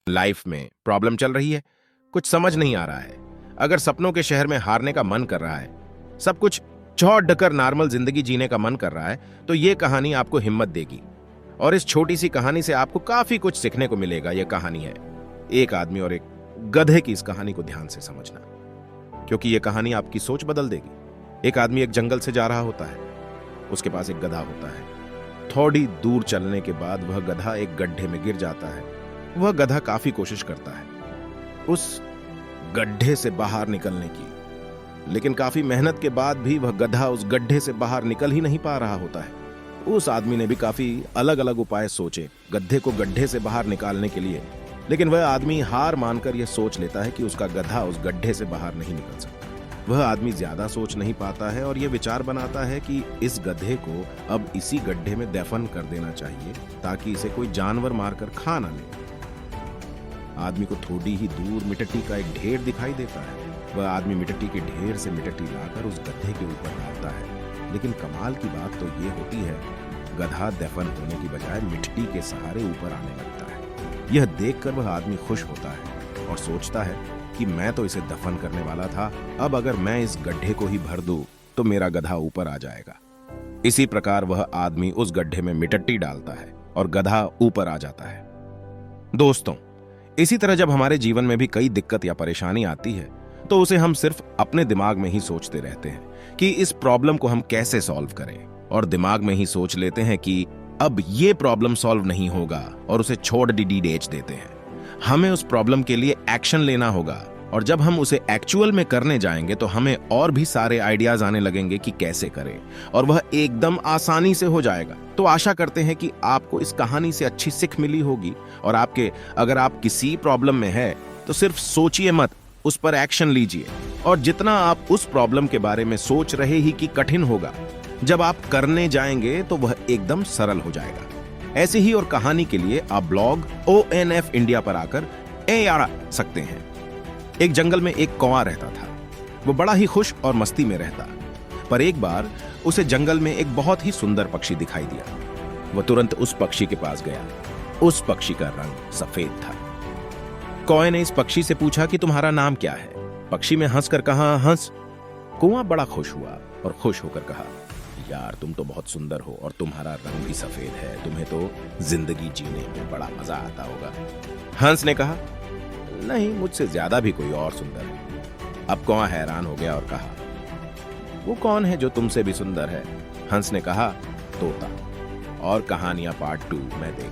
Life में problem चल रही है, कुछ समझ नहीं आ रहा है, अगर सपनों के शहर में हारने का मन कर रहा है, सब कुछ चौड़ ढकर नॉर्मल जिंदगी जीने का मन कर रहा है, तो ये कहानी आपको हिम्मत देगी। और इस छोटी सी कहानी से आपको काफी कुछ सीखने को मिलेगा। यह कहानी है एक आदमी और एक गधे की। इस कहानी को ध्यान से समझना, क्योंकि यह कहानी आपकी सोच बदल देगी। एक आदमी एक जंगल से जा रहा होता है, उसके पास एक गधा होता है। थोड़ी दूर चलने के बाद वह गधा एक गड्ढे में गिर जाता है। वह गधा काफी कोशिश करता है उस गड्ढे से बाहर निकलने की, लेकिन काफी मेहनत के बाद भी वह गधा उस गड्ढे से बाहर निकल ही नहीं पा रहा होता है। उस आदमी ने भी काफी अलग अलग उपाय सोचे गड्ढे को गड्ढे से बाहर निकालने के लिए, लेकिन वह आदमी हार मानकर यह सोच लेता है कि उसका गधा उस गड्ढे से बाहर नहीं निकल सकता। वह आदमी ज्यादा सोच नहीं पाता है और यह विचार बनाता है कि इस गधे को अब इसी गड्ढे में दफन कर देना चाहिए, ताकि इसे कोई जानवर मारकर खा ना ले। आदमी को थोड़ी ही दूर मिट्टी का एक ढेर दिखाई देता है। वह आदमी मिट्टी के ढेर से मिट्टी लाकर उस गधे के ऊपर डालता है, लेकिन कमाल की बात तो ये होती है, गधा दफन होने की बजाय मिट्टी के सहारे ऊपर आने लगता है। यह देखकर वह आदमी खुश होता है और सोचता है कि मैं तो इसे दफन करने वाला था, अब अगर मैं इस गड्ढे को ही भर दूं तो मेरा गधा ऊपर आ जाएगा। इसी प्रकार वह आदमी उस गड्ढे में मिट्टी डालता है और गधा ऊपर आ जाता है। दोस्तों, इसी तरह जब हमारे जीवन में भी कई दिक्कत या परेशानी आती है, तो उसे हम सिर्फ अपने दिमाग में ही सोचते रहते हैं कि इस प्रॉब्लम को हम कैसे सॉल्व करें, और दिमाग में ही सोच लेते हैं कि अब ये प्रॉब्लम सॉल्व नहीं होगा और उसे छोड़ डेच देते हैं। हमें उस प्रॉब्लम के लिए एक्शन लेना होगा, और जब हम उसे एक्चुअल में करने जाएंगे तो हमें और भी सारे आइडियाज आने लगेंगे कि कैसे करें, और वह एकदम आसानी से हो जाएगा। तो आशा करते हैं कि आपको इस कहानी से अच्छी सीख मिली होगी, और अगर आप किसी प्रॉब्लम में है तो सिर्फ सोचिए मत, उस पर एक्शन लीजिए। और जितना आप उस प्रॉब्लम के बारे में सोच रहे ही कि कठिन होगा, जब आप करने जाएंगे तो वह एकदम सरल हो जाएगा। ऐसे ही और कहानी के लिए आप ब्लॉग ONF इंडिया पर आकर आ सकते हैं। एक जंगल में एक कौवा रहता था। वो बड़ा ही खुश और मस्ती में रहता, पर एक बार उसे जंगल में एक बहुत ही सुंदर पक्षी दिखाई दिया। वह तुरंत उस पक्षी के पास गया। उस पक्षी का रंग सफेद था। कौवे ने इस पक्षी से पूछा कि तुम्हारा नाम क्या है? पक्षी ने हंसकर कहा, हंस। कौवा बड़ा खुश हुआ और खुश होकर कहा, यार तुम तो बहुत सुंदर हो और तुम्हारा रंग भी सफेद है, तुम्हें तो जिंदगी जीने में बड़ा मजा आता होगा। हंस ने कहा, नहीं, मुझसे ज्यादा भी कोई और सुंदर है। अब कौवा हैरान हो गया और कहा, वो कौन है जो तुमसे भी सुंदर है? हंस ने कहा, तोता। और कहानियां पार्ट 2 में देख